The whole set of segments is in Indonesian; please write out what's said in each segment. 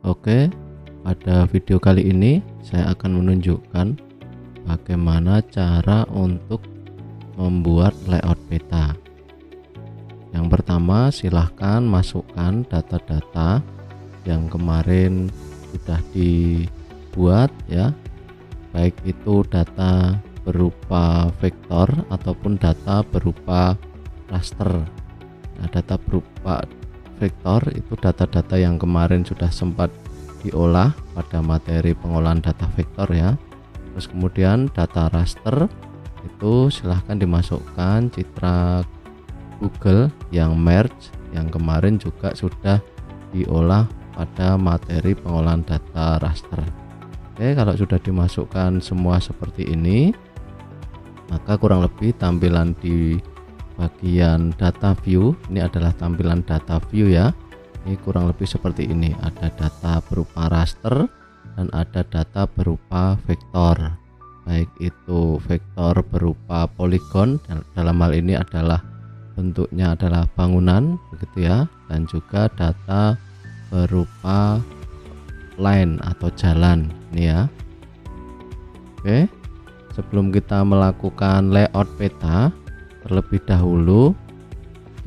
Oke, pada video kali ini saya akan menunjukkan bagaimana cara untuk membuat layout peta. Yang pertama, silahkan masukkan data-data yang kemarin sudah dibuat ya, baik itu data berupa vektor ataupun data berupa raster. Nah, data berupa vektor itu data-data yang kemarin sudah sempat diolah pada materi pengolahan data vektor ya. Terus kemudian data raster itu silahkan dimasukkan citra Google yang merge yang kemarin juga sudah diolah pada materi pengolahan data raster. Oke, kalau sudah dimasukkan semua seperti ini, maka kurang lebih tampilan di bagian data view ini adalah tampilan data view ya. Ini kurang lebih seperti ini, ada data berupa raster dan ada data berupa vektor, baik itu vektor berupa poligon, dalam hal ini adalah bentuknya adalah bangunan begitu ya, dan juga data berupa line atau jalan ini ya. Oke, sebelum kita melakukan layout peta, terlebih dahulu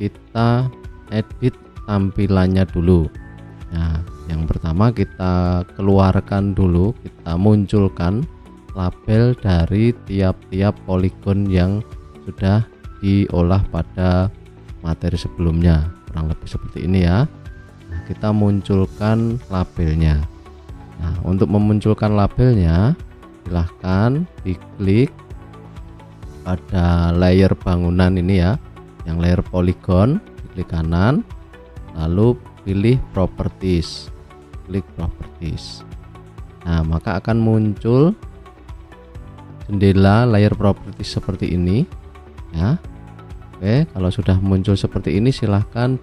kita edit tampilannya dulu. Nah, yang pertama kita keluarkan dulu, kita munculkan label dari tiap-tiap poligon yang sudah diolah pada materi sebelumnya, kurang lebih seperti ini ya. Nah, kita munculkan labelnya. Nah, untuk memunculkan labelnya silahkan diklik pada layer bangunan ini ya, yang layer poligon, klik kanan lalu pilih properties, klik properties. Nah, maka akan muncul jendela layer properties seperti ini ya. Oke, kalau sudah muncul seperti ini silahkan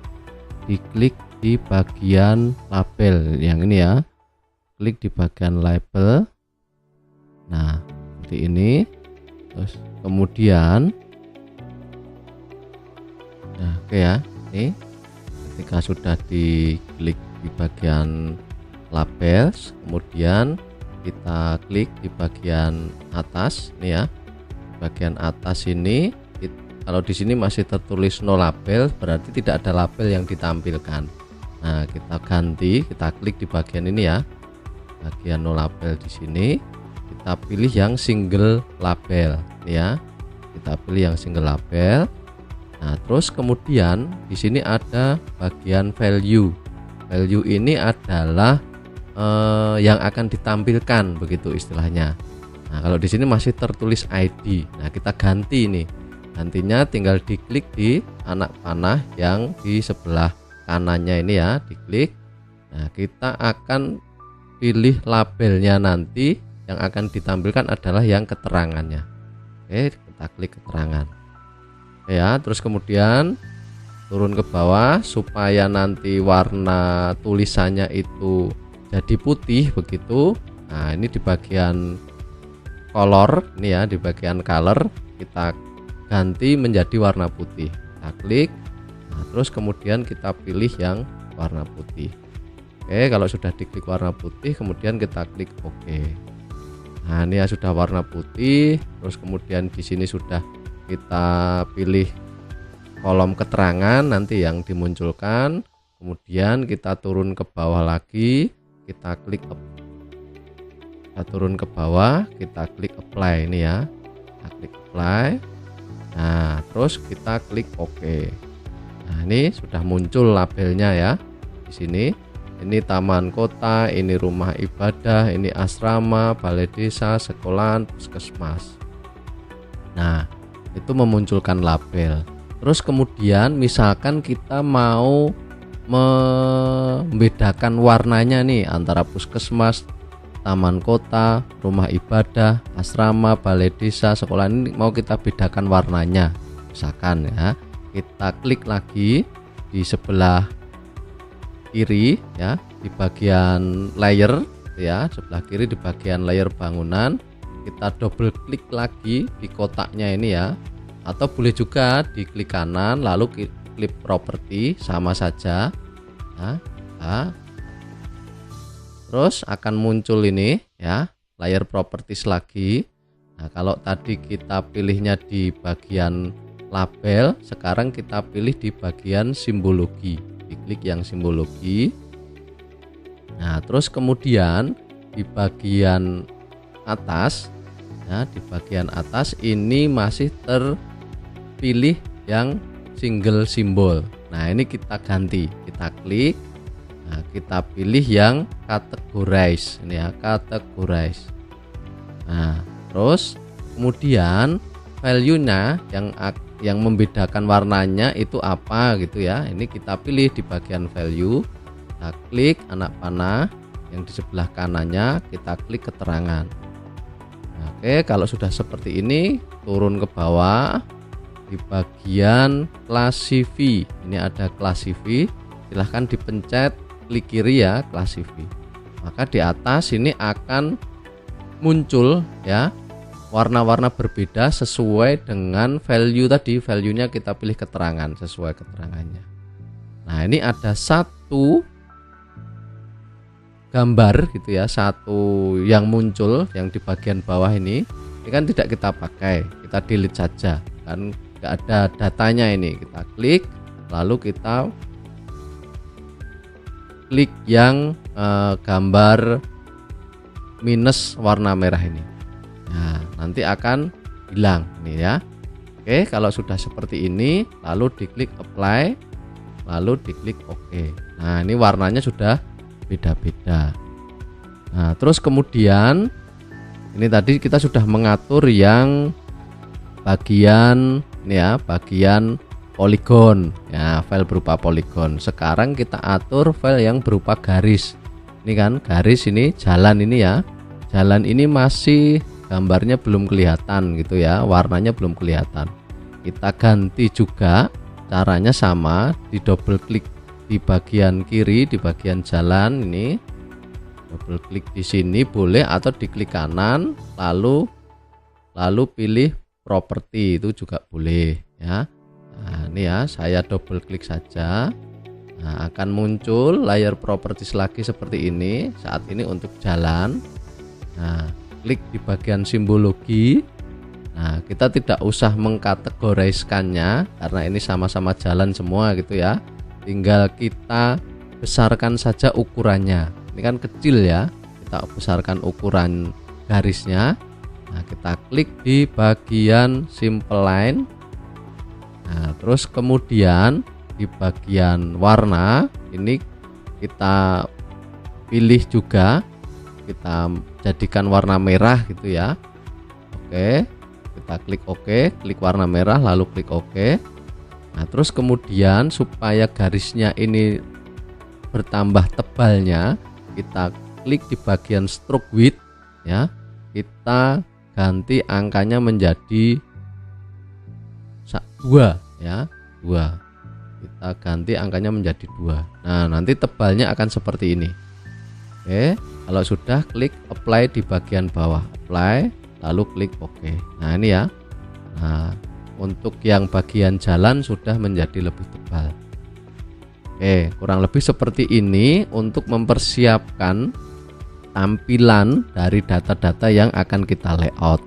diklik di bagian label yang ini ya, klik di bagian label. Nah, seperti ini. Terus kemudian nah oke ya, ini ketika sudah diklik di bagian labels, kemudian kita klik di bagian atas ini ya. Bagian atas ini kalau di sini masih tertulis no label, berarti tidak ada label yang ditampilkan. Nah, kita ganti, kita klik di bagian ini ya, bagian no label. Di sini kita pilih yang single label ya, kita pilih yang single label. Nah, terus kemudian di sini ada bagian value. Value ini adalah yang akan ditampilkan begitu istilahnya. Nah, kalau di sini masih tertulis ID, nah kita ganti ini. Gantinya tinggal diklik di anak panah yang di sebelah kanannya ini ya, diklik. Nah, kita akan pilih labelnya, nanti yang akan ditampilkan adalah yang keterangannya. Oke, kita klik keterangan. Oke ya, terus kemudian turun ke bawah supaya nanti warna tulisannya itu jadi putih begitu. Nah, ini di bagian color ini ya, di bagian color kita ganti menjadi warna putih. Kita klik. Nah, terus kemudian kita pilih yang warna putih. Oke, kalau sudah diklik warna putih, kemudian kita klik OK. Nah, ini ya sudah warna putih. Terus kemudian di sini sudah kita pilih kolom keterangan nanti yang dimunculkan. Kemudian kita turun ke bawah lagi, kita klik kita turun ke bawah, kita klik apply ini ya. Kita klik apply. Nah, terus kita klik OK. Nah, ini sudah muncul labelnya ya. Di sini ini taman kota, ini rumah ibadah, ini asrama, balai desa, sekolahan, puskesmas. Nah, itu memunculkan label. Terus kemudian misalkan kita mau membedakan warnanya nih antara puskesmas, taman kota, rumah ibadah, asrama, balai desa, sekolah, ini mau kita bedakan warnanya. Misalkan ya, kita klik lagi di sebelah kiri ya, di bagian layer ya, sebelah kiri di bagian layer bangunan, kita double klik lagi di kotaknya ini ya, atau boleh juga diklik kanan lalu klik properti, sama saja. Nah, terus akan muncul ini ya, layer properties lagi. Nah, kalau tadi kita pilihnya di bagian label, sekarang kita pilih di bagian simbologi. Diklik yang simbologi. Nah, terus kemudian di bagian atas ya, di bagian atas ini masih terpilih yang single simbol. Nah, ini kita ganti, kita klik. Nah, kita pilih yang categorize ini ya, categorize. Nah, terus kemudian value-nya yang membedakan warnanya itu apa gitu ya. Ini kita pilih di bagian value. Kita klik anak panah yang di sebelah kanannya, kita klik keterangan. Nah, oke, kalau sudah seperti ini, turun ke bawah di bagian classify. Ini ada classify, silahkan dipencet klik kiri ya, classify. Maka di atas ini akan muncul ya warna-warna berbeda sesuai dengan value tadi. Value-nya kita pilih keterangan sesuai keterangannya. Nah, ini ada satu gambar gitu ya, satu yang muncul yang di bagian bawah ini kan tidak kita pakai, kita delete saja kan, nggak ada datanya. Ini kita klik, lalu kita klik yang gambar minus warna merah ini. Nah, nanti akan hilang ini ya. Oke, kalau sudah seperti ini, lalu diklik apply, lalu diklik OK. Nah, ini warnanya sudah beda-beda. Nah, terus kemudian ini tadi kita sudah mengatur yang bagian ini ya, bagian poligon ya, file berupa poligon. Sekarang kita atur file yang berupa garis. Ini kan garis, ini jalan ini ya. Jalan ini masih gambarnya belum kelihatan gitu ya, warnanya belum kelihatan. Kita ganti juga, caranya sama, di double klik di bagian kiri, di bagian jalan ini, double klik di sini boleh, atau diklik kanan lalu pilih properti itu juga boleh ya. Nah, ini ya, saya double klik saja. Nah, akan muncul layer properties lagi seperti ini saat ini untuk jalan. Nah, klik di bagian simbologi. Nah, kita tidak usah mengkategoriskannya karena ini sama-sama jalan semua gitu ya. Tinggal kita besarkan saja ukurannya. Ini kan kecil ya, kita besarkan ukuran garisnya. Nah, kita klik di bagian simple line. Nah, terus kemudian di bagian warna ini kita pilih juga, kita jadikan warna merah gitu ya. Oke, kita klik OK, klik warna merah lalu klik OK. Nah, terus kemudian supaya garisnya ini bertambah tebalnya, kita klik di bagian stroke width ya. Kita ganti angkanya menjadi 2 ya, 2. Kita ganti angkanya menjadi 2. Nah, nanti tebalnya akan seperti ini. Oke, kalau sudah, klik apply di bagian bawah, apply lalu klik OK. Nah, ini ya. Nah, untuk yang bagian jalan sudah menjadi lebih tebal. Oke, kurang lebih seperti ini untuk mempersiapkan tampilan dari data-data yang akan kita layout.